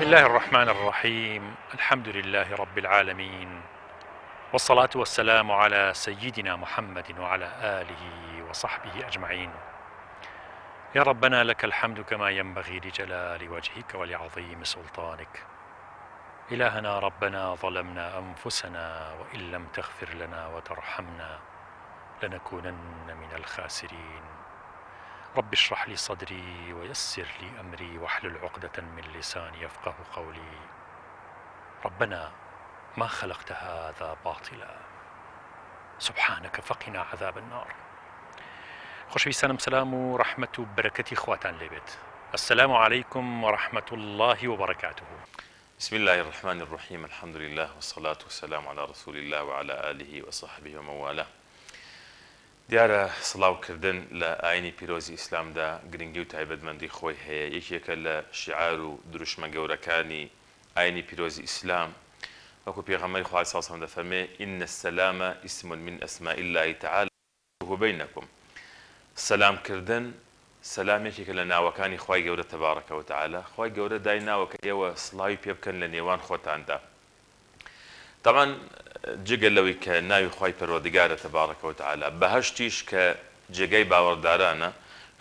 الله الرحمن الرحيم. الحمد لله رب العالمين، والصلاة والسلام على سيدنا محمد وعلى آله وصحبه أجمعين. يا ربنا لك الحمد كما ينبغي لجلال وجهك ولعظيم سلطانك. إلهنا ربنا ظلمنا أنفسنا وإن لم تغفر لنا وترحمنا لنكونن من الخاسرين. رب اشرح لي صدري ويسر لي أمري واحلل عقدة من لساني يفقه قولي. ربنا ما خلقت هذا باطلا سبحانك فقنا عذاب النار. خۆشەویستانم سلام و ڕەحمەت و بەرەکەتی خواتان لێبێت. السلام عليكم ورحمة الله وبركاته. بسم الله الرحمن الرحيم. الحمد لله والصلاة والسلام على رسول الله وعلى آله وصحبه ومن والاه. دیارە سڵاوکردن لە ئاینی پیرۆزی ئیسلامدا گرنگی و تایبەتمەندی خۆی هەیە. یەکێکە لە شیعار و دروشمە گەورەکانی ئاینی پیرۆزی ئیسلام، وەکو پێغەمبەری خوا عەلەیهی سەلام دەفەرمێ ئین السەلامە ئیسم من ئەسماء الله تعالى بینەکم. سەلامکردن سەلامێکێکە لە ناوەکانی خوای گەورە تەبارەکە و تەعالە. خوای گەورە دای ناوەکە ئێوە سڵاوی پێ بکەن لە نێوان خۆتاندا. طبعا جگە لەوەی کە ناوی خوای پەروەردگارە تەبارەکە و تەعالە، بەهەشتیش کە جێگەی باوەڕدارانە،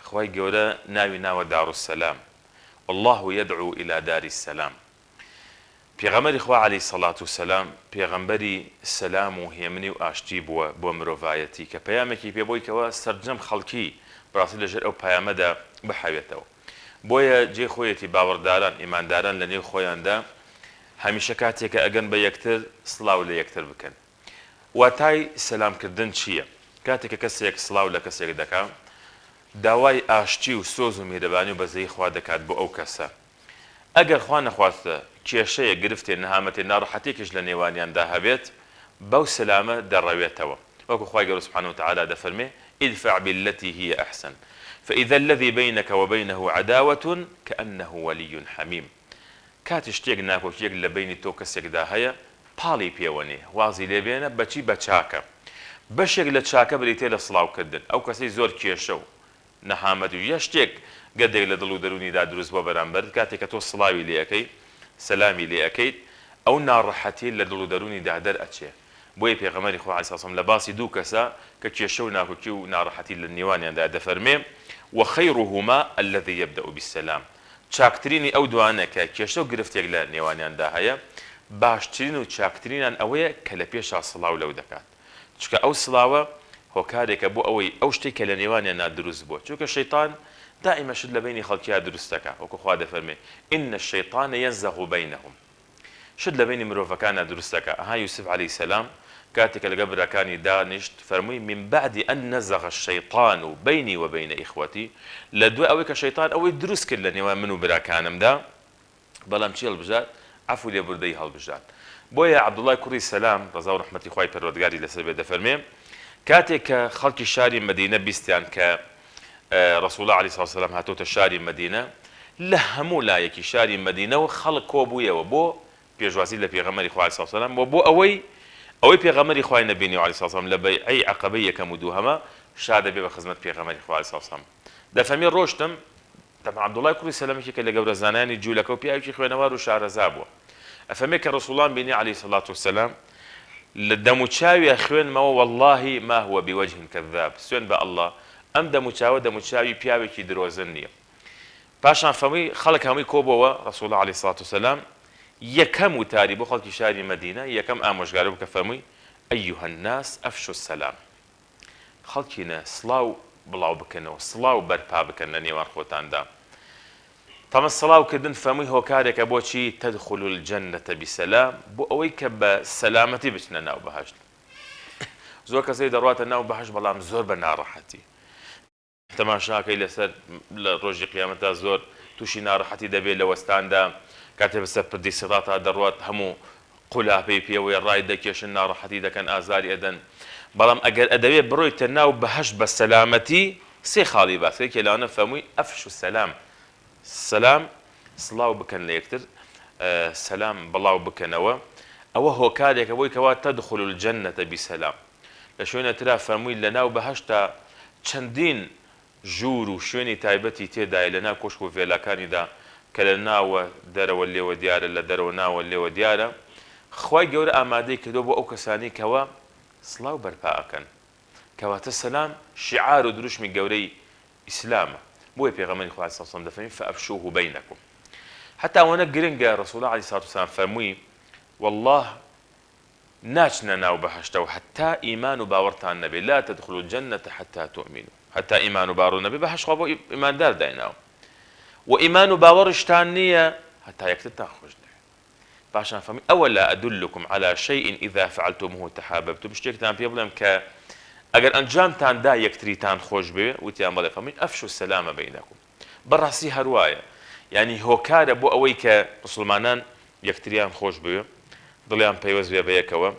خوای گەورە ناوی ناوە دارالسەلام. والله يدعو إلى دار السلام. پێغەمبەری خوا عەلەیهی سەڵات وسەلام پێغەمبەری سەلام و هێمنی و ئاشتی بووە بۆ مرۆڤایەتی، کە پەیامێکی پێبوویکەوە سەرجەم خەڵکی بەڕاستی لەژێر ئەو پەیامەدا بحەوێتەوە. بۆیە جێ خۆیەتی باوەڕداران ئیمانداران لە نێو خۆیاندا هەمیشە کاتێکە ئەگەن بە یەکتر سڵاو لە یەکتر بکەن. واتای سەلامکردن چییە؟ کاتێکە کەسێک سڵاو لە کەسێک دەکا، داوای ئاشتی و سۆز و میهرەبانی و بەزەیی خوا دەکات بۆ ئەو کەسە. ئەگەر خوا نەخواستە کێشەیە گرفتێ نەهامەتێ ناڕەحەتێکیش لە نێوانیاندا هەبێت، بەو سەلامە دەڕەوێتەوە. وەکو خوای گەورە سوبحانەهو وتەعالە دەفەرمێ ادفع بالتي هي أحسن فإذا الذي بينك وبينه عداوة كأنه ولي حميم. کاتی شتێک ناکۆکیەک لە بینی تۆ کەسێکدا هەیە، پاڵی پێوەنێ، وازی لێبێنە بەچی بە چاکە. بەشێک لە چاکە بریتێ لە سڵاوکردن. ئەو کەسەی زۆر کێشە و نەهامەت و یە شتێک گەردێک لە دڵ و دەرونیدا دروست بۆ بەرامبەر، کاتێککە تۆ سڵاوی لێ ئەەکەیت، سەلامی لێ ئەەکەیت، ئەو ناڕەحەتی لە دڵ و دەرونیدا دەرئەچێ. بۆیە پێغەمبەری خوا عەلەیهی سەلام لە باسی دوو کەسە کە کێشە و ناکۆکی و ناڕەحەتی لە نێوانیاندا دەفەرمێ وخەیڕهما الذی یەبدأ بالسەلام. چاکترینی ئەو دوانە کە کێشە و گرفتێک لە نێوانیاندا هەیە، باشترین و چاکترینان ئەوەیە کە لە پێشا سڵاو لەو دەکات. چکە ئەو سڵاوە هۆکارێکە بۆ ئەوەی ئەو شتێک کە لە نێوانیاندا دروست بووە. چونکە شەیطان دائما شت لە بینی خەڵکیان دروست دەکات. وەکو خوا دەفەرمێ ئین الشەیطانە یەنزەغ بەینەهم. شت لە بینی مرۆڤەکانە دروست دەکات. ئەها یوسف عەلەیهی سەلام کاتێکە لەگەڵ براکانی دانیشت فەرمووی من بعد أن نزغ الشيطان بيني وبين إخوتي، لە دوای ئەوەی کە شەیطان ئەوەی دروست کرد لە نێوان من و براکانمدا، بەڵام چی هەڵبژات؟ عەفو لێبوردەی هەڵبژات. بۆیە عەبدوڵای کوڕی سەلام ڕەزا و ڕەحمەتی خوای پەروەردگاری لەسەر بێ دەفەرمێ کاتێک کە خەڵکی شاری مەدینە بیستیان کە ڕەسوڵ عەلەیهی سەڵات وسەلام هاتۆتە شاری مەدینە، لە هەموو لایەکی شاری مەدینەوە خەڵک کۆبوویەوە بۆ پێشوازی لە پێغەمبەری خوا عەلەیهی سەڵات وسەلام و بۆ ئەوەی پێغەمبەری خوای نەبینی و عەلەیهی سەڵات وسەلام لە بەیعەی عەقەبەی یەکەم و دووهەمە شا دەبێ بە خزمەت پێغەمبەری خوا عەلەیهی سەڵات وسەلام. دەفەرمێ ڕۆشتم، طبعا عەبدوڵای کوڕی سەلامێکێکە لە گەورە زانایانی جوولەکە و پیاوێکی خوێنەوار و شارەزا بووە. ئەفەرمێ کە ڕەسوڵان بینی عەلەیهی سەڵات وسەلام لە دەم و چاوی خوێنمەوە والله ما هو بوجه كذاب، سوێن بە ئەڵڵا ئەم دەم و چاوە دەم و چاوی پیاوێکی درۆزن نییە. پاشان فەرمووی خەڵک هەمووی کۆبەوە، ڕەسوڵ عەلەیهی سەڵات وسەلام یەکەم وتاری بۆ خەڵکی شاری مەدینە، یەکەم ئامۆژگارە بوو کە فەرمووی ئەیها الناس ئەفشوا السەلام. خەڵکینە سڵاو بڵاو بکەنەوە، سڵاو بەرپا بکەن لە نێوان خۆتاندا. تەمە سڵاوکردن فەرمووی هۆکارێکە بۆچی تەدخلوا الجەنەتە بسەلام، بۆ ئەوەی کە بە سەلامەتی بچنە ناو بەهەشت. زۆر کەسەی دەڕواتە ناو بەهەشت بەڵام زۆر بە ناڕەحەتی. تەماشاکەی لەسەر لە ڕۆژی قیامەتدا زۆر تووشی ناڕەحەتی دەبێت لە وەستاندا، کاتێ بەسەر پردی سیڕاتا دەڕوات هەموو قولاپەی پێوەی ڕای دەکێشن، ناڕەحەتی دەکەن، ئازاری ئەدەن. بەڵام ئەگەر ئەدەوێت بڕۆیتە ناو بەهەشت بە سەلامەتی، سێ خاڵی باسکە کێلانە فەرمووی ئەفشوا السەلام، سەلام سڵاو بکەن لە یەکتر، سەلام بڵاو بکەنەوە. ئەوە هۆکارێکە بۆی کەوا تەدخلوا الجەنەتە بسەلام. لە شوێنە ترا فەرمووی لە ناو بەهەشتا چەندین ژوور و شوێنی تایبەتی تێدایە لە ناو کۆشک و ڤێلاکانیدا کە لە ناوە دەرەوە لێوە دیارە لە دەرەوە ناوە لێوە دیارە خوای گەورە ئامادەی کردو بۆ ئەو کەسانی کەوە سڵاو بەرپا ئەکەن کەواتە سەلام شیعار و دروشمی گەورەی ئیسلامە بۆیە پێغەمبەری خوا صلی الله علیه و سلم دەفەرمێ فەئەفشوه بەینەکم حتا ئەوەنە گرنگە ڕەسوڵ الله علیه الصلاة والسلام فەرمووی والله ناچنە ناو بەهەشتەوە حتا ئیمان و باوەڕتان نەبێ لا تدخلوا الجنة حتى تؤمنوا حتا ئیمان و باوەڕ نەبێ بەهەشت خوا بۆ ئیماندار دایناوە و ئیمان و باوەڕشتان نییە هەتا یەکترتان خۆش دەوێت پاشان فەرمی ئەوەلا ئەدلکم على شيء إذا فعلتموه تحاببتم شتێکتان پێ بڵێم کە ئەگەر ئەنجامتان دا یەکتریتان خۆش بوێ وتیان بەڵێ فەرمی ئەفشوا السلام بەینەکم بەڕاستی هەروایە یعنی هۆکارە بۆ ئەوەی کە مسلمانان یەکتریان خۆش بوێ دڵیان پەیوەست بێ بە یەکەوە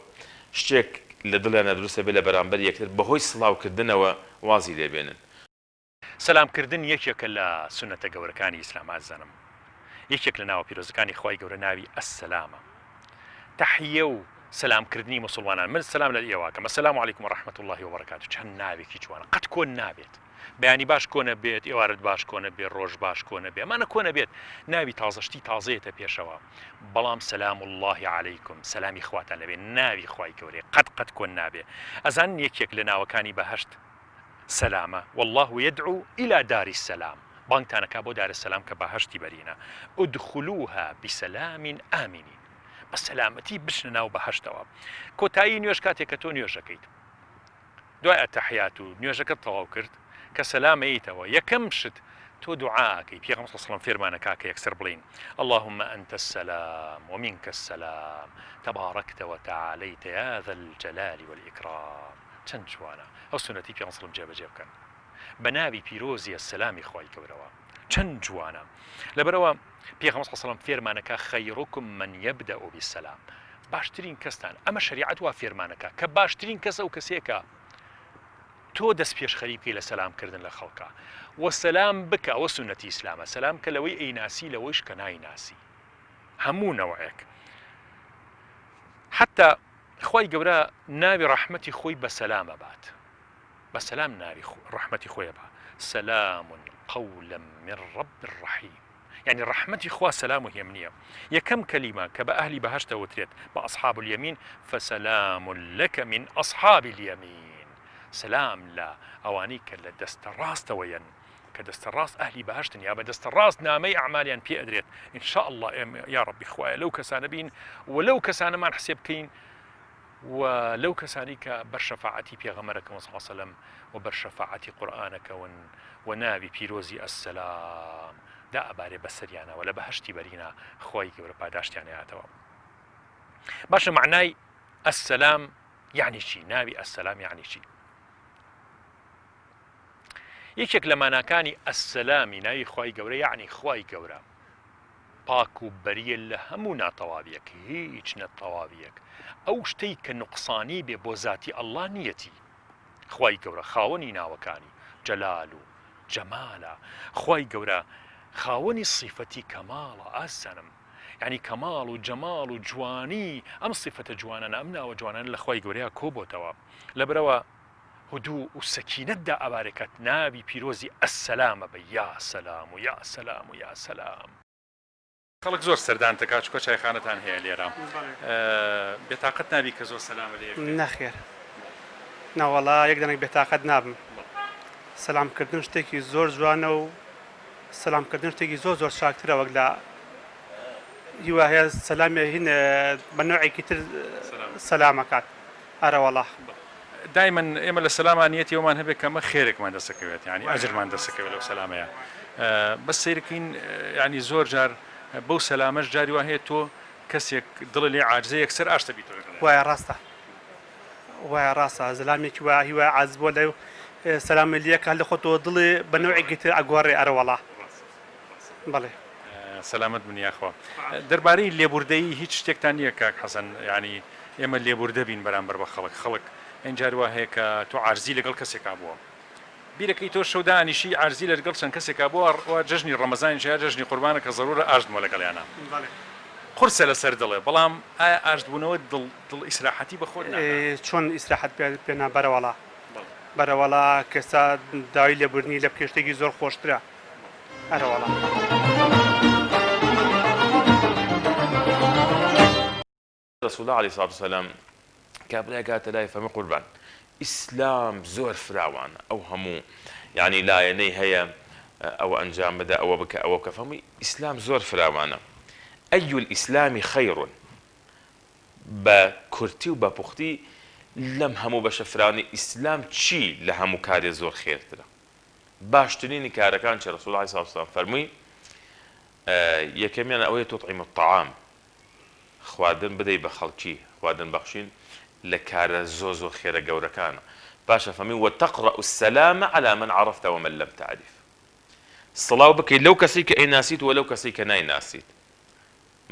شتێک لە دڵیانە دروستە بێ لە بەرامبەر یەکتر بەهۆی سڵاوکردنەوە وازی لێبێنن سەلامکردن یەکێکە لە سونەتە گەورەکانی ئیسلام ئازانم یەکێک لە ناوە پیرۆزەکانی خوای گەورە ناوی ئەسسەلامە تەحیە و سەلامکردنی مسلمانان من سەلام لە ئێوەکەم ئەسەلامو عەلەیکم وەڕەحمەتوڵڵاهی وبەرەکاتوه چەند ناوێکی جوانە قەت کۆن نابێت بەیانی باش کۆنە بێت ئێوارت باش کۆنە بێت ڕۆژ باش کۆنە بێت ئەمانە کۆنە بێت ناوی تازەشتی تازەیەتە پێشەوە بەڵام سەلام الله عەلەیکم سەلامی خواتان لەبێ ناوی خوای گەورەیە قەت کۆن نابێ ئەزانن یەکێک لە ناوەکانی بەهەشت سەلامە والله يدعو إلى دار السلام بانگتانەکە بۆ دار السلام کە بەهەشتی بەرینە ادخلوها بسلام آمنين بە سەلامەتی بچنە ناو بەهەشتەوە کۆتایی نوێژ کاتێک کە تۆ نوێژەکەیت دوای ئەتەحیات و نوێژەکەت تەواو کرد کە سەلامەیتەوە یەکەم شت تۆ دوعاکەی پێغەمبەر صلی الله علیه و سلم فێرمانەکە کە یەکسەر بڵین اللهم أنت السلام ومنك السلام تباركت وتعاليت يا ذا الجلال والإكرام چەند جوانە ئەو سونەتی پێغەمبەر صلی الله علیه و سلم جێبەجێ بکەن بە ناوی پیرۆزی السلامی خوای گەورەوە چەند جوانە لەبەرەوە پێغەمبەر صلی الله علیه و سلم فێرمانەکە خەیڕکم من یەبدأ بالسلام باشترین کەستان ئەمە شریعەت وا فێرمانەکە کە باشترین کەس ئەو کەسێکە تۆ دەست پێش خەریکی لە سەلامکردن لە خەڵکە وە سەلام بکە ئەوە سونەتی ئیسلامە سەلام کە لەوەی ئەیناسی لەوەیش کە نایناسی هەموو نەوەیەک حتا خوای گەورە ناوی ڕەحمەتی خۆی بە سەلامە بات بە سەلام ناوی ڕەحمەتی خۆیە بە سەلام قولا من رب الرحیم يعني ڕەحمەتی خوا سەلام و هێم نییە یەکەم کەلیمە کە بە ئەهلی بەهەشتە وترێت بە ئەصحاب اليمین فسلام لك من أصحاب اليمين سلام لە ئەوانەی کە لە دەستە ڕاستەوەیەن کە دەستە ڕاست ئەهلی بەهەشتن یا بە دەستە ڕاست نامەی ئەعمالیان پێ ئەدرێت ئین شاء الله یا ڕەبی خوایە لەو کەسانە بین و لەو کەسانەمان حسێب بکەین و لەو کەسانی کە بەر شەفاعەتی پێغەمبەرەکەم صلی الله علیه و سلم و بەر شەفاعەتی قورئانەکەون و ناوی پیرۆزی ئەسسەلام دا ئەبارێ بەسەریانەوە لە بەهەشتی بەرینە خۆی گەورە پاداشتیانەیەتەوە باشە معنای ئەسسەلام یعنی چی ناوی ئەسسەلام یعنی چی یەکێک لە ماناکانی ئەسسەلامی ناوی خوای گەورە یعنی خوای گەورە پاک و بەریە لە هەموو ناتەواویەک هیچ نەتەواویەک ئەو شتەی کە نوقسانی بێ بۆ ذاتی ئەڵڵا نیەتی خوای گەورە خاوەنی ناوەکانی جەلال و جەمالە خوای گەورە خاوەنی صیفەتی کەماڵە ئاسانم یعنی کەماڵ و جەماڵ و جوانی ئەم صیفەتە جوانانە ئەم ناوە جوانانە لە خوای گەورەیە کۆبۆتەوە لەبەرەوە هدوء و سەکینەتدا ئەبارەکەت ناوی پیرۆزی ئەسسەلامە بە یا سەلام و یا سەلام و یا سەلام خەڵک زۆر سەردان تەکات چکۆ چایخانەتان هەیە لێرە بێتاقەت نابی کە زۆر سەلامە لێ نەخێر ناوەڵا یەک دەنێک بێتاقەت نابم سەلامکردن شتێکی زۆر جوانە و سەلامکردن شتێکی زۆر شاکترە وەک لە هیوا هەیە سەلامی هین بە نوعێکی تر سەلامەکات ئەرەوەڵا دائما ئێمە لە سەلامانیەتی ئەومان هەبێت کە ئەمە خێرێکمان دەسەکەوێت یعنی ئەجرمان دەسەکەوێت لەو سەلامەیە بەس سیرکەین یعنی زۆر جار بەو سەلامەش جاری وا هەیە تۆ کەسێک دڵی لێ عاجزە یەکسەر ئاشتە بیتەوە وایە ڕاستە وایە ڕاستە زەلامێکی وا هیوا عاجز بۆ لەو سەلامە لێکە لە خۆتەوە دڵێ بە نوعێکی تر ئەگۆڕێ ئەرەوەڵا بەڵێ سەلامەت بنیاخوا دەربارەی لێبوردەیی هیچ شتێکتان نییە کاک حەسەن ینی ئێمە لێبوردە بین بەرامبەر بە خەڵک ئەنجار وا هەیە کە تۆ عارزی لەگەڵ کەسێکا بووە بیرەکەی تۆ شەودانیشی عارزی لەگەڵ چەند کەسێکا بووە جژنی ڕەمەزانی شە جژنی قوربانە کە زەرورە ئاشتمە لەگەڵیانە قورسە لەسەر دڵێ بەڵام ئایا ئاشتبوونەوە دڵ ئیسراحەتی بە خۆت چۆن ئیسراحەت پێنا بەرەوەڵا بەرەوەڵا کەسا داوای لێبوردنی لە پێشتێکی زۆر خۆشترە ئەرەوەڵا رسول الله عليه الصلاة والسلام كابلا قالت لا يفهم قربان إسلام زور فراوان أو همو يعني لا يني هي أو أنجام بدا أو بك أو كفهمي إسلام زور فراوان أي الإسلام خير بكرتي وببختي لم همو بشفراني إسلام شي لهمو كاري زور خير ترى باشتريني كاركان رسول الله صلى الله عليه وسلم فرمي يكمن أوي تطعم الطعام خواردن بدەی بە خەڵکی خواردن بەخشین لە کارە زۆ خێرە گەورەکانە باشە فەرمی وتقرأ السلام على من عرفت ومن لم تعرف سڵاو بکەیت لەو کەسی کە ئەیناسیت و لەو کەسی کە نایناسیت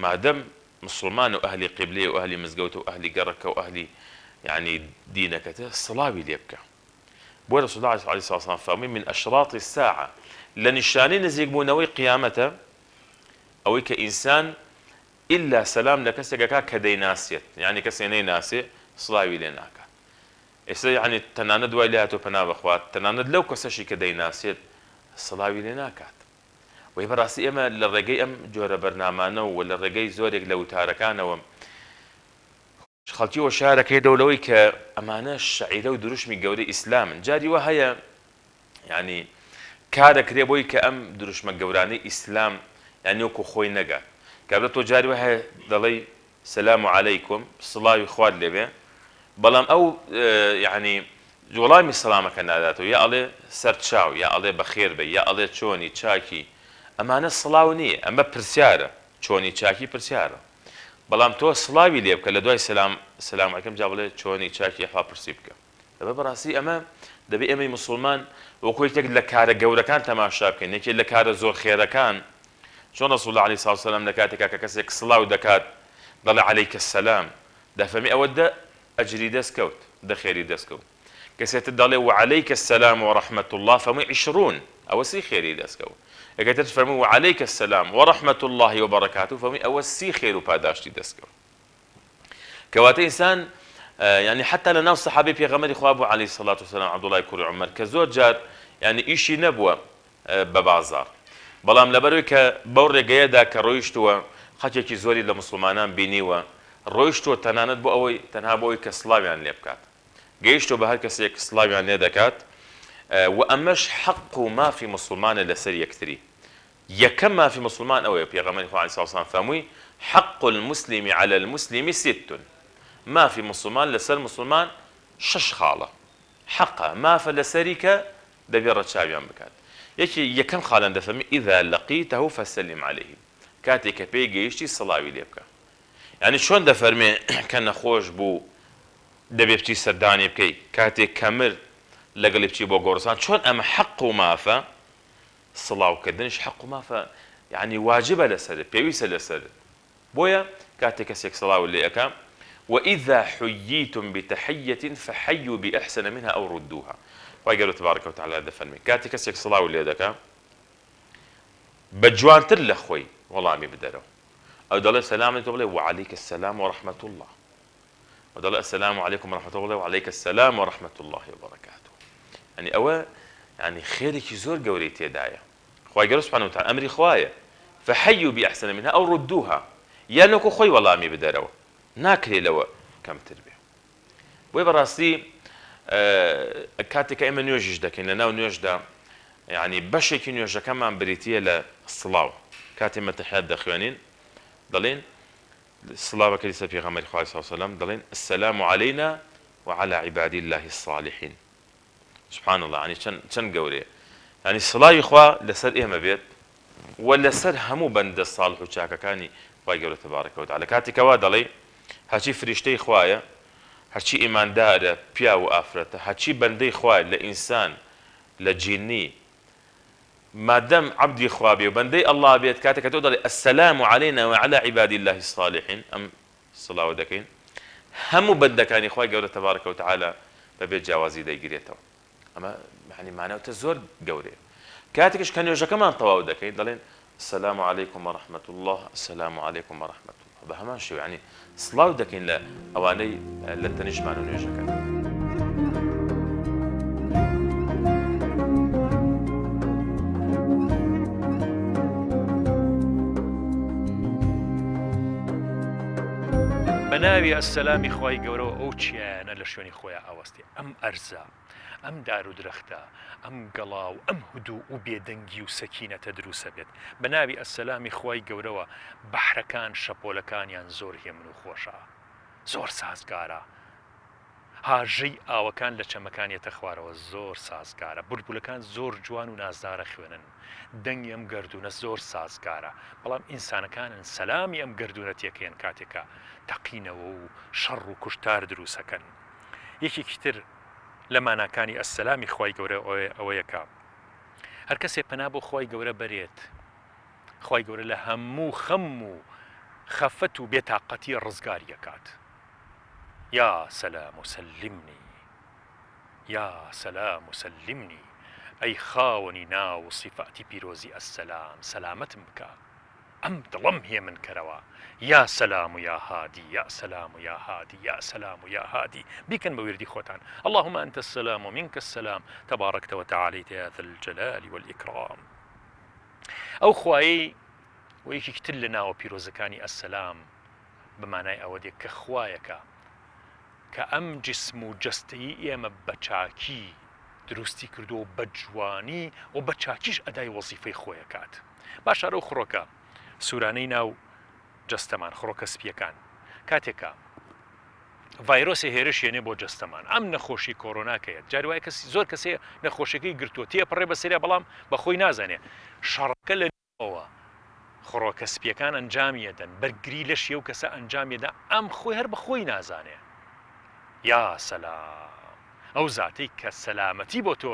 مادەم مسلمان و ئەهلی قیبلەیە و ئەهلی مزگەوتە و ئەهلی گەڕەکە و ئەهلی یعنی دینەکەتە سڵاوی لێ بکە بۆ رسول الله عليه الصلاة والسلام فەرمی من أشراط الساعة لە نیشانەی نزیکبوونەوەی قیامەتە ئەوەی کە ئینسان إلا سلام لكسك كديناسيت يعني كسيني ناسي صلاوي لناك إذا يعني تناند ويلاتو بنا بخوات تناند لو كسشي كديناسيت صلاوي لناكات ويبراسي إما للرجاي أم جور برنامجنا ولا الرجاي زورك لو تاركانا و خلتي وشارك هي دولوي كأمانة شعيرة ودروش من جوري إسلام جاري وهي يعني كارك ريبوي كأم دروش من جوراني إسلام يعني وكو خوي نجا كابتو جاري وهي دلي السلام عليكم صلاة إخوان لبه بلام أو يعني جولامي السلام كان ذاته يا الله سرتشاو يا الله بخير بي يا الله تشوني تشاكي أما أنا الصلاة نية أما برسيارة تشوني تشاكي برسيارة بلام تو الصلاة ليب كلا دواي السلام عليكم جابله تشوني تشاكي أحوا برسيبك دبي براسي أما دبي أمي مسلمان وكل تجد لك هذا جورا كان تماشى كان يجي لك هذا زور خير كان شون رسول الله عليه الصلاة والسلام لكاتك كسك صلاة ودكات ضل عليك السلام ده فمي أود أجري دسكوت ده خيري دسكوت كسيت الضل وعليك السلام ورحمة الله فمي 20 أوسي خيري دسكوت كتبت فرمي وعليك السلام ورحمة الله وبركاته فمي أوسي خير وباداشتي دسكوت كوات إنسان يعني حتى لنا الصحابي في غمر إخوابه عليه الصلاة والسلام عبد الله يكون عمر كزوج جار يعني إيشي نبوة ببازار بەڵام لەبەرەوەی کە بەو ڕێگەیەدا کە ڕۆیشتووە خەڵکێکی زۆری لە مسلمانان بینیوە ڕۆیشتووە تەنانەت بۆ ئەوەی تەنها بۆ ئەوەی کە سڵاویان لێ بکات گەیشتووە بە هەر کەسێک سڵاویان لێ دەکات و ئەمەش حەق و مافی مسلمانە لەسەر یەکتری یەکەم مافی مسلمان ئەوەیە پێغەمبەری خوا عەلەیهی سڵاو وسەلام فەرمووی حەق المسلم على المسلم 6 مافی مسلمان لەسەر مسلمان 6 خاڵە حەقە مافە لەسەری کە دەبێت ڕەچاویان بکات يكي يكم خالن دفمي إذا لقيته فسلم عليه كاتي كبي جيشتي صلاوي ليبكا يعني شلون دفرمي كان خوش بو دبي بتي سرداني بكي كاتي كمر لقلي بتي بو قرصان شلون أما حق ومافا صلاة وكدنش حق ومافا يعني واجبة لسر بيويسة لسر بويا كاتي كسيك صلاة اللي أكام وإذا حييتم بتحية فحيوا بأحسن منها أو ردوها وقالوا تبارك وتعالى هذا فلمي كاتي كسيك صلاة واللي دكا بجوان تر لخوي والله عمي بدرو أو دول السلام عليكم وعليك السلام ورحمة الله ودول السلام عليكم ورحمة الله وعليك السلام ورحمة الله وبركاته يعني أوا يعني خيرك يزور قوريتي دايا خوي قالوا سبحانه وتعالى أمري خوايا فحيوا بأحسن منها أو ردوها يا نكو خوي والله عمي بدرو ناكلي لو كم تربية ويبراسي كاتك إما نيوجش دكين لنا ونيوجدا يعني بشكل نيوجدا كمان بريتية للصلاة كاتي متحيات دخوانين ضلين الصلاة وكليسة في غمر صلى الله عليه وسلم ضلين السلام علينا وعلى عباد الله الصالحين سبحان الله يعني شن قولي يعني الصلاة يخوا لسر إيه ما بيت ولا سر همو بند الصالح وشاكا كاني ويقول تبارك وتعالى كاتك وادلي هاتي فريشتي خوايا هرچی ایمانداره پیا و آفرته هرچی بنده خواه لإنسان لجنی مادام عبدی خواه بی و بنده الله بیت کاته که تقول السلام علينا وعلى عباد الله الصالحين ام صلاة ودكين همو بنده كاني خواه قوله تبارك وتعالى ببيت جوازي دا يقريته اما يعني معناه تزور قوله كاتكش كان يوجا كمان طواو دكين دلين السلام عليكم ورحمة الله السلام عليكم ورحمة الله بهمان شو يعني صلاة دكين لا أواني لا تنش معنا نيجا كان بەناوی ئەسسەلامی خوای گەورەوە ئەو چیانە لە شوێنی خۆیان ئاوەستی ئەم ئەرزە ئەم دار و درەختە ئەم گەڵا و ئەم هودوو و بێدەنگی و سەکینەتە دروسە بێت بەناوی ئەسسەلامی خوای گەورەوە بەحرەکان شەپۆلەکانیان زۆر هێمن و خۆشە زۆر سازگارە هاژەی ئاوەکان لە چەمەکانیەتە خوارەوە زۆر سازگارە بولبولەکان زۆر جوان و نازدارە خوێنن دەنگی ئەم گردونە زۆر سازگارە بەڵام ئینسانەکانن سەلامی ئەم گردونە تێکەیەن کاتێکە تەقینەوە و شەڕ و کوشتار دروسەکەن یەکێکی تر لە ماناکانی ئەسسەلامی خوای گەورە ئەوەیەکە هەر کەسێ پەنا بۆ خوای گەورە بەرێت خوای گەورە لە هەموو خەم و خەفەت و بێتاقەتی ڕزگاری دەکات يا سلام سلمني يا سلام سلمني ئەی خاوەنی ناو و صفاتی پیرۆزی ئەسسەلام سەلامەتم بکە ئەم دڵم هێ من کەرەوە یا سلام و یا هادی یا سلام و یا هادی یا سلام و یا هادی بیکەن بە وردی خۆتان اللهم أنت السلام ومنك السلام تباركت وتعاليت يا ذا الجلال والإكرام ئەو خوایی و یەکێکی تر لە ناوە پیرۆزەکانی ئەسسەلام بەمانای ئەوە دێت کە خوایەکە کە ئەم جسم و جەستەی ئێمە بە چاکی دروستی کردو بە جوانی و بە چاکیش ئەدای وەزیفەی خۆیەکات باشە ئەو خڕۆکە سوورانەی ناو جەستەمان خڕۆکە سپیەکان کاتێکە ڤایرۆسی هێرش یێنێ بۆ جەستەمان ئەم نەخۆشی کۆرۆناکەیە جاری وایە کەسی زۆر کەسێ نەخۆشیەکەی گرتووە تێپەڕێ بەسەریا بەڵام بەخۆی نازانێ شەڕەکە لەەوە خڕۆکە سپیەکان ئەنجامیەدەن بەرگری لە شێو کەسە ئەنجامێدا ئەم خۆی هەر بەخۆی نازانێ یا سەلام ئەو زاتەی کە سەلامەتی بۆ تۆ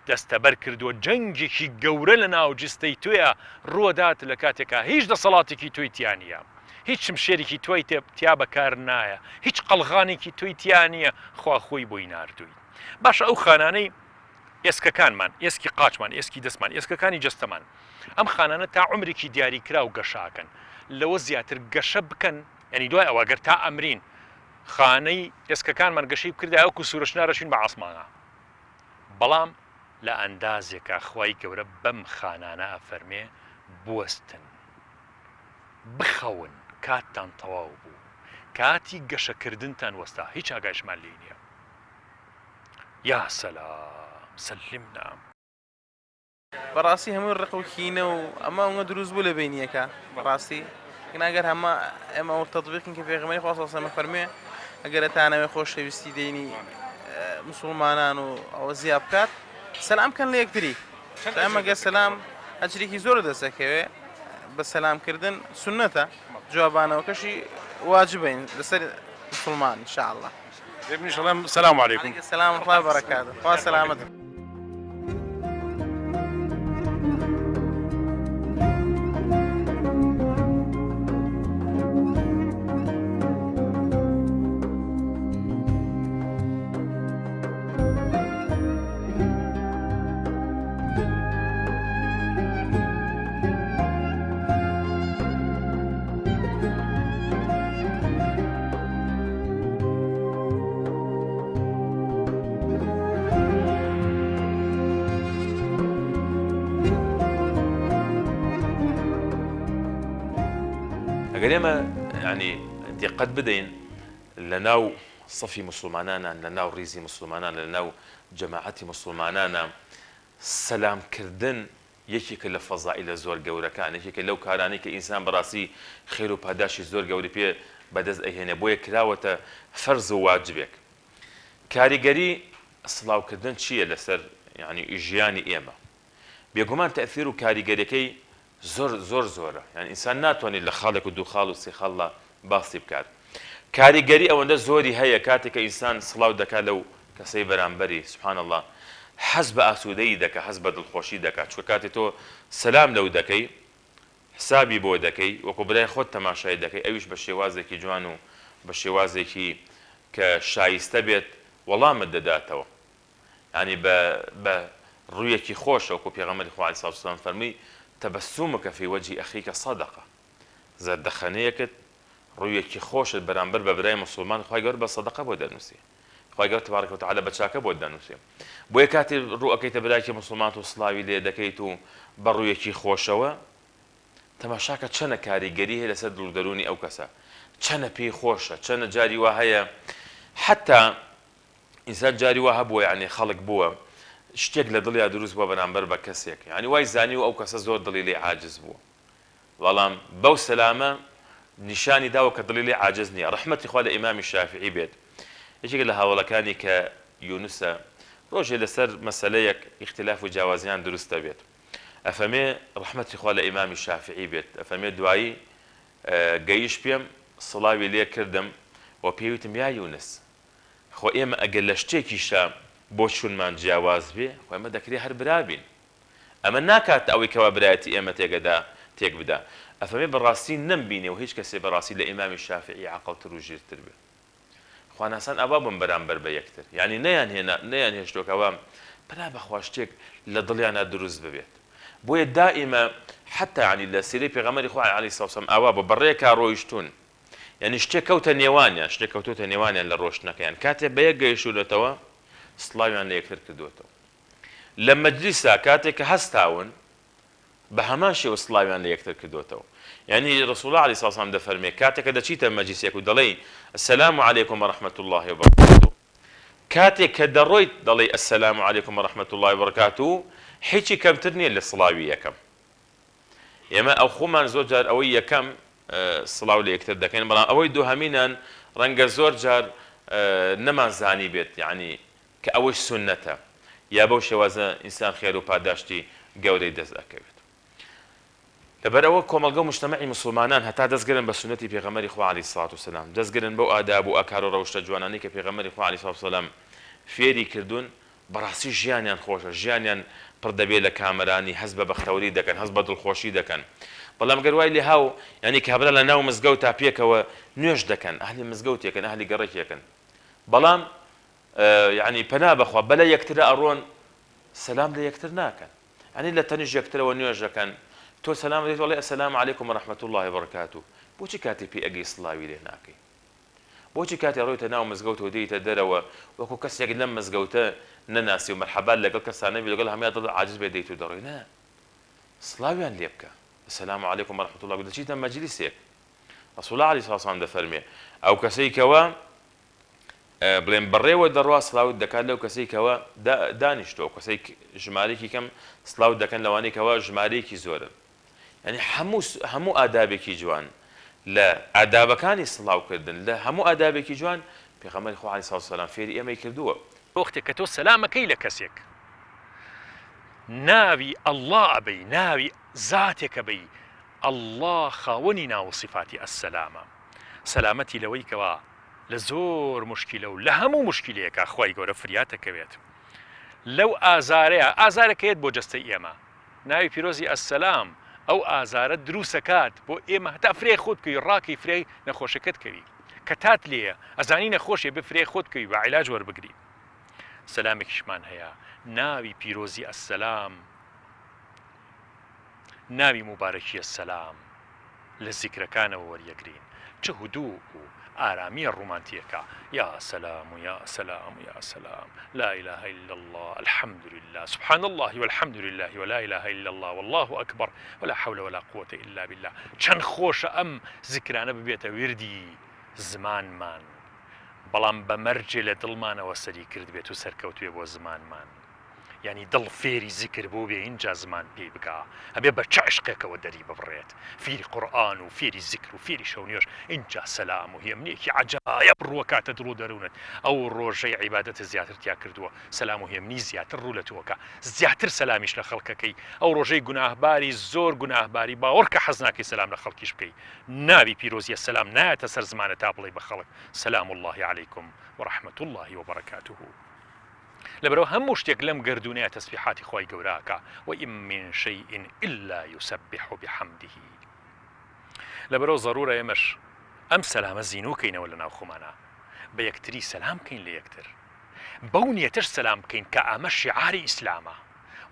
دەستەبەر کردووە جەنگێکی گەورە لە ناو جستەی توێە ڕوودات لە کاتێکە هیچ دەسەڵاتێکی توی تیانە هیچ شمشێرێکی توی تیا بەکار نایە هیچ قەڵغانێکی توی تیانە خوا خۆی بۆی ناردووی باشە ئەو خانانەی ئێسکەکانمان ئێسکی قاچمان ئێسکی دەستمان ئێسکەکانی جەستەمان ئەم خانانە تا عمرێکی دیاریکرا و گەشاکەن لەوە زیاتر گەشە بکەن ینی دوای ئەوەگەر تا ئەمرین خانەی ئێسکەکانمان گەشەی بکردا ئەوکو سوورەشنارەشین بە عاسمانە بەڵام لە ئەندازێکە خوای گەورە بەم خانانە ئەفەرمێ بوەستن بخەون کاتتان تەواو بوو کاتی گەشەکردنتان وەستا هیچ ئاگایشمان لێ نییە یا سەلام سلمنا بەڕاستی هەموو ڕق و کینە و ئەمە ئەوە دروست بوو لە بینیەکە بەڕاستی ناگەر هەمە ئێمە ئەو تەطبیقین کە پێغەمبەری خوا صلی الله علیه و سلم فەرموویە ئەگەر ئەتانەوێ خۆشەویستی دینی مسلمانان و ئەوە زیاد بکات سەلام کەن لە یەکتری ئەمەگە سەلام ئەجرێکی زۆر دەسەکەوێ بە سەلامکردن سونەتە جوابانەوەکەشی واجبین لەسەر مسلمان ان شاء الله السلام عليكم السلام ورحمة الله وبركاته خوا سلامتك ئەگەر ئێمە ینی دیقەت بدەین لە ناو سەفی مسلمانانە لە ناو ڕیزی مسلمانان لە ناو جەماعەتی مسلمانانە سەلامکردن یەکێکە لە فەزائیلە زۆر گەورەکان یەکێکە لەو کارانەی کە ئینسان بەڕاستی خێر و پاداشی زۆر گەوری پێ بەدەست ئەهێنێ بۆیە کراوەتە فەرز و واجبێک کاریگەری سڵاوکردن چییە لەسەر ینی ژیانی ئێمە بێگومان تەئثیر و کاریگەریەکەی زۆر زۆرە یعنی ئینسان ناتوانێت لە خاڵێک و دوو خاڵ و سێ خاڵ باسی بکات کاریگەری ئەوەندە زۆری هەیە کاتێککە ئینسان سڵاو دەکات لەو کەسەی بەرامبەری سبحان الله حەز بە ئاسوودەیی دەکات حەز بە دڵخۆشی دەکات چوە کاتێ تۆ سەلام لەو دەکەی حسابی بۆ دەکەی وەکو بەلای خۆت تەماشای دەکەی ئەویش بە شێوازێکی جوان و بە شێوازێکی کە شایستە بێت وەڵامت دەداتەوە ینی بە ڕوویەکی خۆشە وەکو پێغەمبەری خوا عەلەیهی سەڵاتو وەسەلام فەرمووی تەبەسومەکە فی وەجهی ئەخیکە سەدەقە زەردەخەنەیەکت ڕوویەکی خۆشت بەرامبەر بە برای مسلمان خوای گەورە بە سەدەقە بۆ دەنووسێ خوای گەورە تبارەکە وتەعالە بە چاکە بۆ دەنووسێ بۆیە کاتی ڕوو ئەەکەیتە برایکی مسلمان و سڵاوی لێ دەکەیت و بە ڕوویەکی خۆشەوە تەماشاکە چەنە کاریگەری هەیە لەسەر دڵدەرونی ئەو کەسە چەنە پێی خۆشە چەنە جاری وا هەیە حتا ئینسان جاری وا هەبووە یعنی خەڵک بووە شتێک لە دڵیا دروست بووە بەرامبەر بە کەسێک یعنی وای زانی و ئەو کەسە زۆر دڵی لێ عاجز بووە بەڵام بەو سەلامە نیشانی داوە کە دڵی لێ عاجز نییە ڕەحمەتی خوا لە ئیمامی شافعی بێت یەکێک لە هاوڵەکانی کە یونسە ڕۆژێ لەسەر مەسەلەیەک اختلاف و جیاوازیان دروستە بێت ئەفەمێ ڕەحمەتی خوا لە ئیمامی شافعی بێت ئەفەمێ دوایی گەیشت پێم سڵاوی لێ کردم و پێویتم یا یونس خۆ ئێمە ئەگەر لە شتێکیشە بۆ چونمان جیاواز بێ خۆ ئێمە دەکرێت هەر برابین ئەمە ناکات ئەوەی کەوا برایەتی ئێمە تێک بدا ئەفەمێ بەڕاستی نەمبینێ و هیچ کەسێ بەڕاستی لە ئیمامی شافعی عەقڵتر و ژیرتر بێ خواناسان ئەوا بم بەرامبەر بە یەکتر یعنی نەیان هێشتۆکەوە بەنا بەخوا شتێک لە دڵیانە دروست ببێت بۆیە دائیمە حتا ینی لە سیرەی پێغەمبەری خوا عەلەیهی سڵاو وسەلام ئاوا بۆ بەڕێکا ڕۆیشتون یعنی شتێک کەوتە نێوانیان شتێک کەوتۆتە نێوانیان لە ڕۆشتنەکەیان کاتێک بە یەک گەیشتونەتەوە سڵاویان لە یەکتر کردوێتەوە لە مەجلیسا کاتێک کە هەستاون بە هەمان شێوە سڵاویان لە یەکتر کردوێتەوە یعنی ڕسوڵ الله عەلەیهی سڵاو وسەلام دەفەرمێ کاتێک کە دەچیتە مەجلیسێک و دەڵێی السلام عەلەیکم وەڕەحمەت الله وبەرەکاتوه کاتێک کە دەڕۆیت دەڵێی السلام عەلەیکم وەڕەحمەت الله وبەرەکاتوه هیچی کەمتر نییە لە سڵاوی یەکەم ئێمە ئەو خۆمان زۆر جار ئەوەی یەکەم سڵاو لە یەکتر دەکەین بەڵام ئەوەی دووهەمینان ڕەنگە زۆر جار نەمانزانی بێت یعنی کە ئەوەی سونەتە یا بەو شێوازە ئینسان خێر و پاداشتی گەورەی دەست دەکەوێت لەبەر ئەوە کۆمەلگە مجتەمەعی مسلمانان هەتا دەستگرن بە سونەتی پێغەمبەری خوا عەلەیهی سڵاو وسەلام دەستگرن بەو ئاداب و ئەکار و ڕەوشتە جوانانەی کە پێغەمبەری خوا عەلەیهی سڵاو وسەلام فێری کردوون بەڕاستی ژیانیان خۆشە ژیانیان پڕ دەبێت لە کامەرانی هەست بە بەختەوەری دەکەن هەست بە دڵخۆشی دەکەن بەڵام گەر وای لێ هاو یعنی کابرا لە ناو مزگەوتا پێکەوە نوێژ دەکەن ئەهلی مزگەوتێکن ئەهلی گەڕێکێکن بەڵام یعنی پەنا بەخوا بەلە یەکترە ئەڕۆن سەلام لە یەکتر ناکەن یعنی لە تەنیش یەکترەوە نوێژ دەکەن تۆ سەلام دەیت وەڵێ السلام عەلەیکم وەڕەحمەت الله وبەرەکاتوه بۆچی کاتی پێی ئەگەی سڵاوی لێ ناکەی بۆچی کاتی ڕۆیتە ناو مزگەوتەوە دێیتە دەرەوە وەکو کەسێک لەم مزگەوتە نەناسی و مەرحەبا لەگەڵ کەسانەبی لەگەڵ هەموویان دڵ عاجز بێ دەیت و دەڕۆی نە سڵاویان لێ بکە السلام عەلەیکم وەڕەحمەت الله دەچیتە مەجلیسێک ڕەسوڵ الله عەلەیهی سڵاو وسەلام دەفەرمێ ئەو کەسەی کەوە بڵێن بەڕێوە دەڕوا سڵاوت دەکات لەو کەسەی کەوە دانیشتۆ کەسەی ژمارەیەکی کەم سڵاوت دەکەن لەوانەی کەوە ژمارەیەکی زۆرن یعنی هەموو ئادابێکی جوان لە ئادابەکانی سڵاوکردن لە هەموو ئادابێکی جوان پێغەمبەری خوا عەلەیهی سڵاو وسەلام فێری ئێمەی کردووە وەختێک کە تۆ سەلامەکەی لە کەسێک ناوی ئەڵڵا ئەبەی ناوی زاتێکە بەی ئەڵڵا خاوەنی ناو و صفاتی ئەسسەلامە سەلامەتی لەوەی کەوا لە زۆر مشکلە و لە هەموو مشکلەیەکە خوای گەورە فریاتەکەوێت لەو ئازارەکەیت بۆ جەستەی ئێمە ناوی پیرۆزی ئەسسەلام ئەو ئازارە دروسەکات بۆ ئێمە هەتا فرێ خۆت بکەی ڕاکەی فرێ نەخۆشەکەت کەوی کە تات لێیە ئەزانی نەخۆشێ بفرێ خۆت بکەوی بە عیلاج وەربگری سەلامێکیشمان هەیە ناوی پیرۆزی ئەسسەلام ناوی مبارەکی ئەسسەلام لە زیکرەکانەوە وەریەگرین چه هودوء و ئارامی ڕومانتیەکە یا سەلام و یا سەلام و یا سەلام لا إله إلا الله الحمد لله سبحان الله والحمد لله ولا إله إلا الله والله أكبر ولا حول ولا قوة إلا بالله چەند خۆشە ئەم زیکرانە ببێتە وردی زمانمان بەڵام بە مەرجێ لە دڵمانەوە سەری کرد بێت و سەرکەوتوێ بۆ زمانمان یعنی دڵ فێری زیکر بۆ بێ اینجا زمان پێی بکە ئەبێ بە چ عشقێکەوە دەری ببڕێت فێری قورئان و فێری زیکر و فێری شەونێژ اینجا سەلام و هێمنێکی عەجایب ڕووەکاتە دڵ و دەروونت ئەو ڕۆژەی عیبادەتە زیاتر تیا کردووە سەلام و هێمنی زیاتر ڕوو لە تۆکە زیاتر سەلامیش لە خەڵکەکەی ئەو ڕۆژەی گوناهباری زۆر گوناهباری باوەڕ کە حەز ناکەی سەلام لە خەڵکیش بکەی ناوی پیرۆزیە سەلام نایەتە سەر زمانە تا بڵێی بە خەڵک سەلام الله عەلەیکم وەڕەحمەت الله وبەرەکاتوه لەبەرەوە هەموو شتێک لەم گردونەیە تەسبیحاتی خۆی گەوراکە وئن من شيء إلا يسبح بحمده لەبەرەوە ضرورە ئێمەش ئەم سەلامە زینوکەینەوە لە ناو خۆمانە بە یەکتری سەلام بکەین لە یەکتر بەو نیەتەش سەلام بکەین کە ئەمە شیعاری ئیسلامە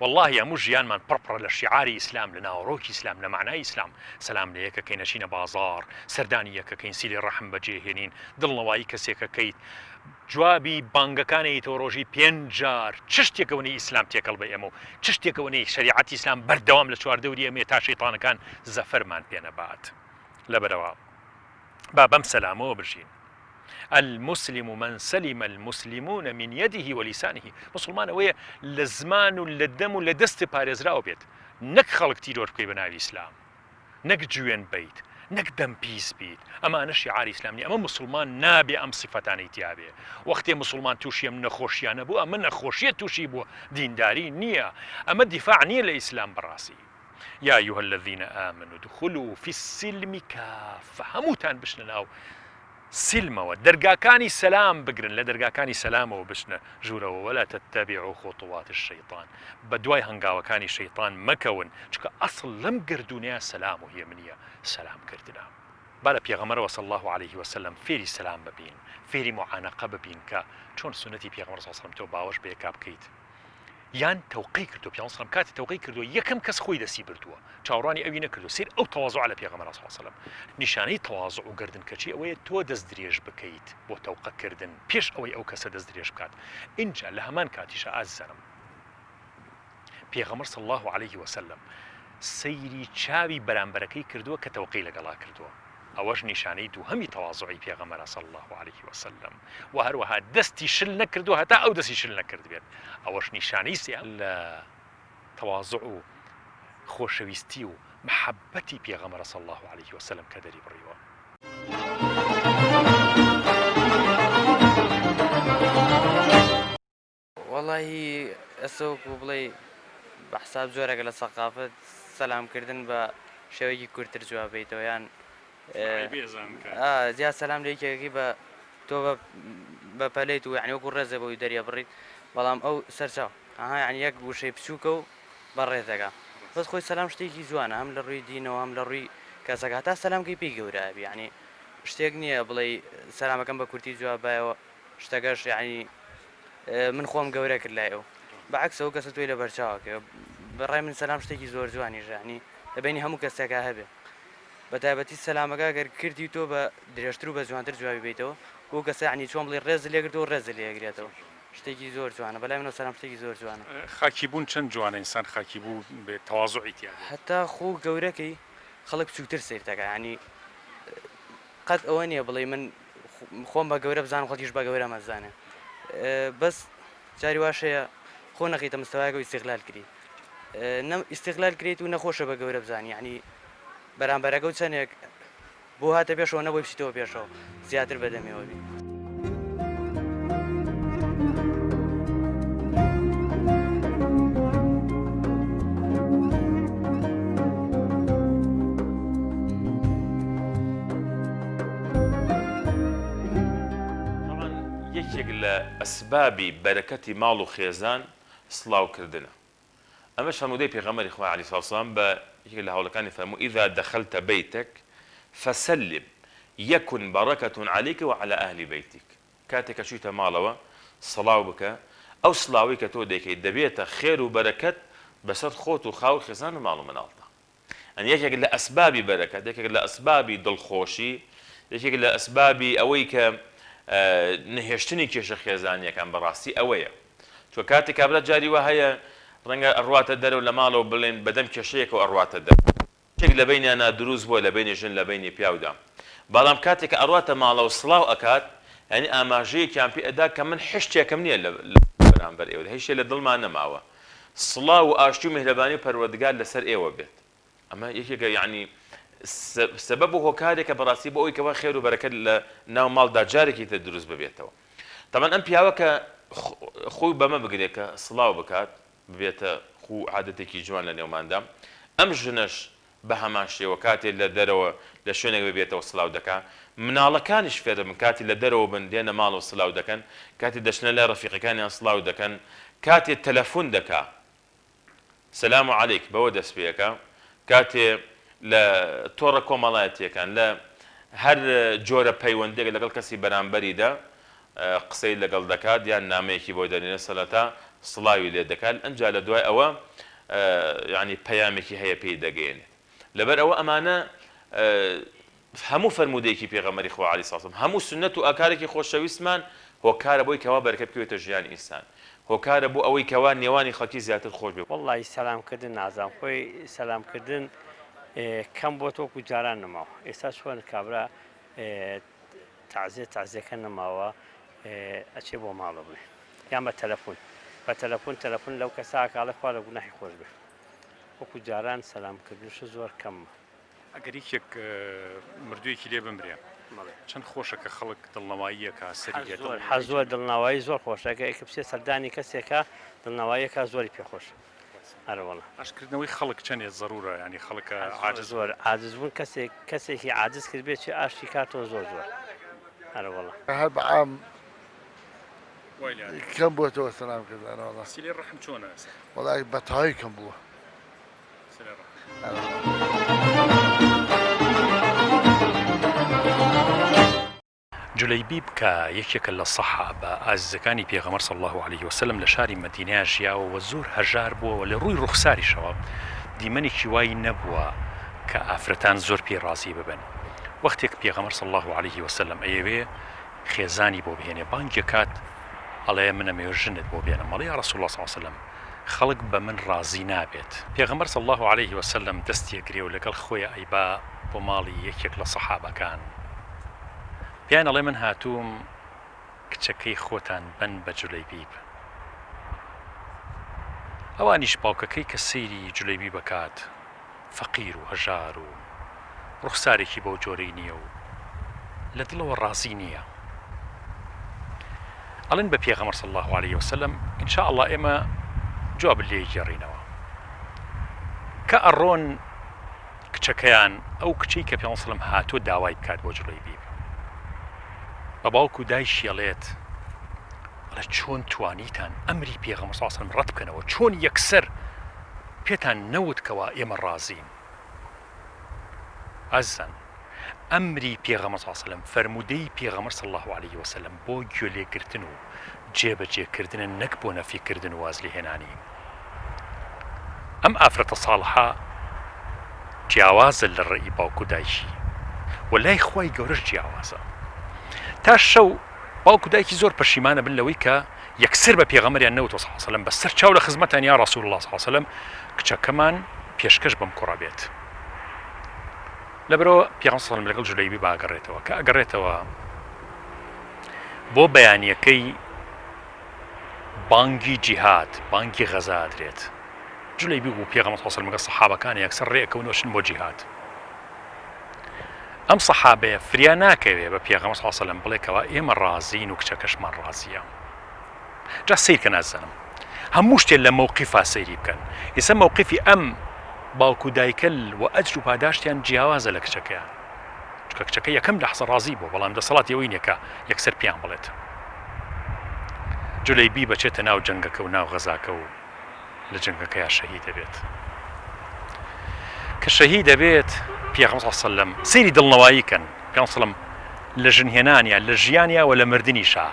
والله هەموو ژیانمان پڕپڕە لە شیعاری ئیسلام لە ناوەڕۆکی ئیسلام لە معنای ئیسلام سەلام لە یەکەکەی نەچینە بازاڕ سەردانی یەکەکەین سیلی ڕەحم بەجێهێنین دڵنەوایی کەسێکەکەیت جوابی بانگەکانی تۆ ڕۆژی 5 جار چ شتێکەوەی ئیسلام تێکەڵ بە ئێمە و چ شتێکەوەی شریعەتی ئیسلام بەردەوام لە چواردەوری ئێمە تا شەیتانەکان زەفەرمان پێ نەبات لەبەرەوە با بەم سەلامەوە برژین. المسلم من سلم المسلمون من يده ولسانه. مسلمان ئەوەیە لە زمان و لە دەم و لە دەستی پارێزراوە بێت، نەک خەڵک تیرۆر بکەی بە ناوی ئیسلام، نەک جوێن بیت، نەک دەم پیس بیت. ئەمانە شیعاری ئیسلام نیە. ئەمە مسلمان نابێ ئەم سیفەتانەی تیابێ. وەختێ مسلمان تووشی ئەم نەخۆشیانە بوو، ئەمە نەخۆشیە تووشی بووە، دینداری نییە. ئەمە دیفاع نییە لە ئیسلام بەڕاستی. يا أيها الذين آمنوا ادخلوا في السلم كافة. هەمووتان بشنە ناو سلمەوە، دەرگاکانی سەلام بگرن، لە دەرگاکانی سەلامەوە بچنە ژوورەوە. ولا تتبعوا خطوات الشيطان. بە دوای هەنگاوەکانی شەیطان مەکەون، چکە ئەسڵ لەم گردونەیە سەلام و هێمنیە سەلامکردنە. با لە پێغەمبەرەوە صلی الله عليه وسلم فێری سەلام ببین، فێری معانەقە ببین کە چۆن سنەتی پێغەمبەر صلی الله عليه وسلم تۆ باوەش بە یەکا بکەیت. یان تەوقی کردو، پێغەمبەر صلی الله عليه وسلم کاتی تەوقی کردو یەکەم کەس خۆی دەستی بردووە، چاوەڕانی ئەوی نەکردو. سیر ئەو تەواضع لە پێغەمبەر صلی الله عليه وسلم. نیشانەی تەواضع و گردنکەچی ئەوەیە تۆ دەست درێژ بکەیت بۆ تەوقەکردن پێش ئەوەی ئەو کەسە دەست درێژ بکات. اینجا لە هەمان کاتیشە ئازیزانم پێغەمبەر صلی الله عليه وسلم سەیری چاوی بەرامبەرەکەی کردووە کە تەوقی لەگەڵا کردووە. ئەوەش نیشانەی دووهەمی تەواضعی پێغەمبەرە صلی الله عليه وسلم. و هەروەها دەستی شل نەکردووە هەتا ئەو دەستی شل نەکرد بێت. ئەوەش نیشانەی سێیان لە تەواضع و خۆشەویستی و محەبەتی پێغەمبەرە صلی الله عليه وسلم کە دەری بڕیوە. والله ئەسەوەکو بڵێ بە حساب زۆرێک لە سەقافەت سەلامکردن بە شێوەیەکی کورتتر جواب بیتەوە، یان زیاد سەلام لە یەکێکی بە تۆ بە پەلەیت و یعنی وەکو ڕێزە بۆی دەریە بڕیت، بەڵام ئەو سەرچاو یعنی یەک وشەی بچووکە و بەڕێزەکە. بەس خۆی سەلام شتێکی جوانە، هەم لە ڕووی دینەوە هەم لە ڕووی کەسەکە. تا سەلامکەی پێی گەورەبی، یعنی شتێک نییە بڵێ سەلامەکەم بە کورتی جوابایەوە شتەکەش یعنی من خۆم گەورە کرد لایەوە. بەعکسەوە کەسە توی لە بەرچاوکە. بەڕای من سەلام شتێکی زۆر جوانیژە، یعنی لەبینی هەموو کەسێکە هەبێ. بە تایبەتی سەلامەکە گەر کردی تۆ بە درێژتر و بە جوانتر جوابی بیتەوە، بۆ کەسە یعنی چۆن بڵێ ڕێز لێگرتەوە ڕێز لێگرێتەوە. شتێکی زۆر جوانە. بەلای منەوە سەلام شتێکی زۆر جوانە. خاکیبوون چەند جوانە ئینسان خاکی بوو بێ تەواضعی تیا. هەتا خۆ گەورەکەی خەڵک بچووکتر سیر دەکات، یعنی قەت ئەوە نییە بڵێ من خۆم بە گەورە بزانم خەڵکیش بە گەورە مەزانێ. بەس جاری واشەیە خۆ نەقیتە مستەوایەکە و ئیستیغلال کردی. ئیستیغلال کرێت و نەخۆشە بە گەورە بزانی، یعنی بەرامبەرەکە و چەندێک بۆ هاتە پێشەوە نەبووی بچیتەوە پێشەوە زیاتر بەدەمیەوە بی. یەکێک لە ئەسبابی بەرەکەتی ماڵ و خێزان سڵاوکردنە. ئەمەش هەموودەی پێغەمبەری خوا عەلەیهی سەڵاتو وەسەلام بە یەکێک لە هەوڵەکانی فەرموو ئیذا دەخەلتە بەیتەک فەسەلم یەکن بەڕەکەتون عەلەیکە وعەلا ئەهلی بەیتیک. کاتێکە چوویتە ماڵەوە سڵاو بکە، ئەو سڵاوی کە تۆ دەکەیت دەبێتە خێر و بەرەکەت بەسەر خۆت و خاو خێزان و ماڵ و مناڵتە. ئەنی یەکێک لە ئەسبابی بەرەکەت، یەکێک لە ئەسبابی دڵخۆشی، یەکێک لە ئەسبابی ئەوەی کە نهێشتنی کێشە خێزانیەکان بەڕاستی ئەوەیە. چۆ کاتێک کابرا جاری وە هەیە ڕەنگە ئەڕواتە دەرەوە لە ماڵەوە بڵێن بەدەم کێشەیەک و ئەڕواتە دەر شتێک لە بینیانە دروست بووە لە بینی ژن لە بینی پیاودا. بەڵام کاتێک ئەڕواتە ماڵەوە سڵاو ئەکات، یعنی ئاماژەیەکیان پێ ئەدا کە من حشتێکم نییە لە بەرامبەر ئێوە، هیچ شتێک لە دڵمان نەماوە. سڵاو و ئاشتی و میهرەبانی و پەروەردگار لەسەر ئێوە بێت. ئەمە یەکێکە یعنی سبب و هۆکارێکە بەڕاستی بۆ ئەوی کەوا خێر و بەرەکەت لە ناو ماڵدا جارێکی تر دروست ببێتەوە. تەمان ئەم پیاوە کە خۆی بەمە بگرێت کە سڵاو بکات ببێتە خو عادەتێکی جوان لە نێوماندا، ئەم ژنەش بە هەمان شێوە کاتێک لە دەرەوە لە شوێنێک ببێتەوە سڵاو دەکات. مناڵەکانیش فێرە بن کاتی لە دەرەوە بن دێنە ماڵەوە سڵاو دەکەن، کاتی دەچنە لای ڕەفیقەکانیان سڵاو دەکەن، کاتێ تەلەفۆن دەکا سەلام عەلەیک بەوە دەست پێەکە، کاتێ لە تۆڕە کۆمەڵایەتیەکان لە هەر جۆرە پەیوەندێک لەگەڵ کەسی بەرامبەریدا قسەی لەگەڵ دەکات یان نامەیەکی بۆ دەنێنێ سەلەتا سڵاوی لێ دەکات. ئەنجا لە دوای ئەوە یعنی پەیامێکی هەیە پێی دەگەێنێت. لەبەر ئەوە ئەمانە هەموو فەرمودەیەکی پێغەمبەری خوا عەلەیهی سەڵاتو وەسەلام، هەموو سنەت و ئاکارێکی خۆشەویستمان هۆکارە بۆی کەوا بەرەکەت بکەوێتە ژیانی ئینسان، هۆکارە بۆ ئەوەی کەوا نێوانی خەڵکی زیاتر خۆش بێت. وەڵڵی سەلامکردن نازانم، خۆی سەلامکردن کەم بۆ تۆکو جاران نەماوە. ئێستا چۆن کابرا تعزیەکە نەماوە ئەچێ بۆ ماڵە بڵێ یان بە تەلەفۆن لەو کەساکڵە خوا لە گوناحی خۆش بێ وەکو جاران سەلامکردنش زۆر کەممە. ئەگەر یەکێک مردوویەکی لێ بمرێ چەند خۆشە کە خەڵک دڵنەواییەکە سەری زۆر دڵناوایی زۆر خۆشەکە ئەکە بچێت سەردانی کەسێکە دڵناواییەکە زۆری پێخۆش هەروەڵە ئاشکردنەوەی خەڵک چەندێت ضرورە ینی خەڵکە زۆر عاجز بوون کەسێکی عاجز کرد بێت چی ئاشتی کاتەوە زۆر هەروەڵە هەر بەعام کەم بووەوە سەلام کردنەوە سیلی ڕەحم چۆنە وەڵای بەتەواوی کەم بووە. جولەیبیب کە یەکێکە لە سەحابە ئازیزەکانی پێغەمبەر صلی الله عليه وسلم لە شاری مەدینە ژیاوە زۆر هەژار بووە لە ڕووی ڕوخساریشەوە دیمەنێکی وای نەبووە کە ئافرەتان زۆر پێی ڕازی ببن. وەختێک پێغەمبەر صلی الله عليه وسلم ئەیەوێ خێزانی بۆ بهێنێ بانگی کات ئەڵێ منە مێ ژنت بۆ بێنم مەڵێ یا رسول الله صلی الله عليه وسلم خەڵک بە من ڕازی نابێت. پێغەمبەر صلی الله عليه وسلم دەستیەگرێ و لەگەڵ خۆی ئەیبا بۆ ماڵی یەکێک لە سەحابەکان پیان ئەڵێ من هاتووم کچەکەی خۆتان بن بە جولەیبیب. ئەوانیش باوکەکەی کە سەیری جولەیبیب بکات فەقیر و هەژار و ڕوخسارێکی بەو جۆرەی نییە و لە دڵەوە ڕازی نییە. ئەڵێن بە پێغەمبەر صلی الله عليه وسلم ئینشاء الله ئێمە جواب لێ گێڕینەوە کە ئەڕۆن کچەکەیان ئەو کچەی کە پێغەمبەر صلی الله عليه وسلم هاتووە داوای بکات بۆ جولەیبیب. بە باوکو دایشیەڵێت ئەڵێ چۆن توانیتان ئەمری پێغەمبەر صلی الله عليه وسلم ڕەت بکەنەوە چۆن یەکسەر پێتان نەوتکەوە ئێمە ڕازین. ئازیزان ئەمری پێغەمبەر صلی الله عليه وسلم فەرمودەی پێغەمبەر صلی الله عليه وسلم بۆ گوێلێگرتن و جێبەجێکردنە نەک بۆ نەفیکردن و واز لێهێنانی. ئەم ئافرەتە ساڵحە جیاوازە لە ڕێی باوکو دایکی و لای خوای گەورەش جیاوازە. تا شەو باوکو دایکی زۆر پەشیمانە بن لەوەی کە یەکسەر بە پێغەمبەریان نەوتوە صلی الله عليه وسلم بەسەر چاو لە خزمەتان یا رسول الله صلی الله عليه وسلم کچەکەمان پێشکەش بەم کوڕە بێت. لەبەرەوە پێغەمبەر صلی الله عليه وسلم لەگەڵ جولەیبیب ئاگەڕێتەوە کە ئەگەڕێتەوە بۆ بەیانیەکەی بانگی جیهاد بانگی غەزا درێت. جولەیبیب و پێغەمبەر صلی الله عليه وسلم لەگەڵ سەحابەکانی یەکسەر ڕێکەونەوەشن بۆ جیهاد. ئەم سەحابەیە فریا ناکەوێ بە پێغەمبەر صلی الله عليه وسلم بڵێکەوە ئێمە ڕازین و کچەکەشمان ڕازیە. جا سیر کە نازانم هەموو شتێک لە مووقیفا سەیری بکەن. ئێستا مووقیفی ئەم باوکو دایکە و ئەجر و پاداشتیان جیاوازە لە کچەکەیان چکە کچەکە یەکەم لەحزە ڕازی بوو بەڵام دەسەڵاتی ئەوەی نییە کە یەکسەر پیان بڵێت. جولەیبیب بەچێتە ناو جەنگەکە و ناو غەزاکە و لە جەنگەکەیان شەهید دەبێت. کە شەهید دەبێت پێغەمبەر صلی الله عليه وسلم سەیری دڵنەوایی کەن. پێغەمبەر صلی الله عليه وسلم لە ژنهێنانیان لە ژیانیا و لە مردنیشا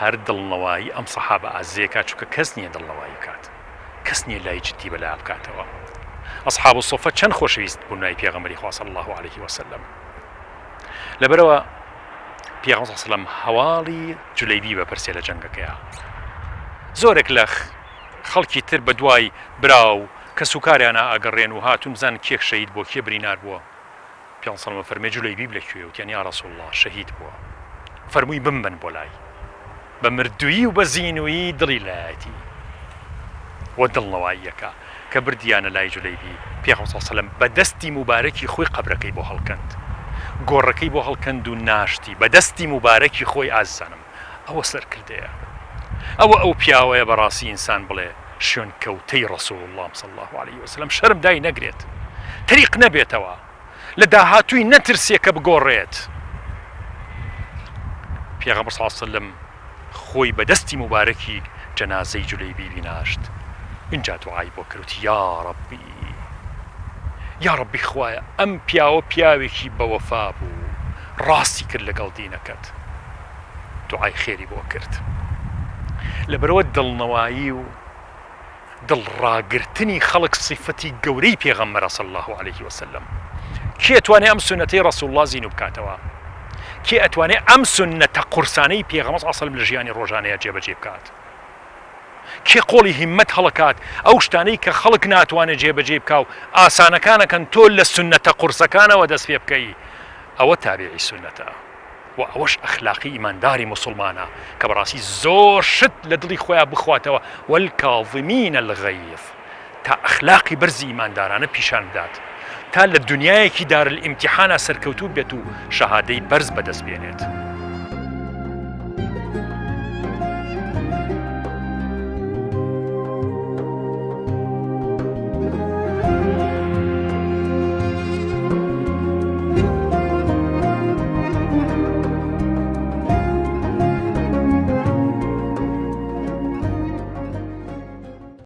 هەر دڵنەوایی ئەم سەحابە ئازیەکە چونکە کەس نییە دڵنەوایی بکات کەس نییە لای جدی بەلا بکاتەوە. ئەصحاب الصفە چەند خۆشەویست بوون نای پێغەمبەری خوا صلی الله عليه وسلم. لەبەرەوە پێغەمبەر صلی الله عليه وسلم هەواڵی جولەیبیب بەپرسێ لە جەنگەکەیە. زۆرێک لە خەڵکی تر بە دوای براو کە سوکاریانە ئەگەڕێن و هاتوون بزان کێک شەهید بووە کێ برینار بووە. پێغەمبەر صلی الله عليه وسلم فەرمێ جولەیبیب لەکوێ وتیان یا رسول الله شەهید بووە. فەرمووی بمبن بۆ لای بە مردویی و بە زینویی دڵی لایەتی وە دڵنەواییەکە کە بردیانە لای جولەیبیب. پێغەمبەر صلی الله عليه وسلم بە دەستی موبارەکی خۆی قەبرەکەی بۆ هەڵکەند گۆڕەکەی بۆ هەڵکەند و ناشتی بە دەستی موبارەکی خۆی ئازیزانم. ئەوە سەرکردەیە ئەو پیاوەیە بەڕاستی ئینسان بڵێ شوێن کەوتەی رسول الله صلی الله عليه وسلم شەرم دای نەگرێت تەریق نەبێتەوە لە داهاتووی نەترسێ کە بگۆڕێت. پێغەمبەر صلی الله عليه وسلم خۆی بە دەستی موبارەکی جەنازەی جولەیبیبی ناشت. اینجا دوعای بۆ کردوتی یا ڕەبی خوایە ئەم پیاوە پیاوێکی بەوەفا بوو ڕاستی کرد لەگەڵ دینەکەت. دوعای خێری بۆ کرد. لەبەرەوە دڵنەوایی و دڵڕاگرتنی خەڵک سیفەتی گەورەی پێغەمبەرە صلی الله عليه وسلم. کێ ئەتوانێ ئەم سونەتەی رسول الله زین و بکاتەوە؟ کێ ئەتوانێ ئەم سونەتە قورسانەی پێغەمبەر صلی الله عليه وسلم لە ژیانی ڕۆژانەیە جێبەجێ بکات؟ کێ قۆڵی هیممەت هەڵەکات ئەو شتانەی کە خەڵک ناتوانێت جێبەجێ بکا و ئاسانەکانەکەن تۆ لە سونەتە قورسەکانەوە دەست پێ بکەی ئەوە تابعی سنەتە و ئەوەش ئەخلاقی ئیمانداری مسلمانە کە بەڕاستی زۆر شت لە دڵی خۆیان بخواتەوە والکاظمین الغیظ تا ئەخلاقی بەرزی ئیماندارانە پیشان بدات تا لە دنیایەکی دارالئیمتیحانە سەرکەوتوو بێت و شەهادەی بەرز بەدەست بێنێت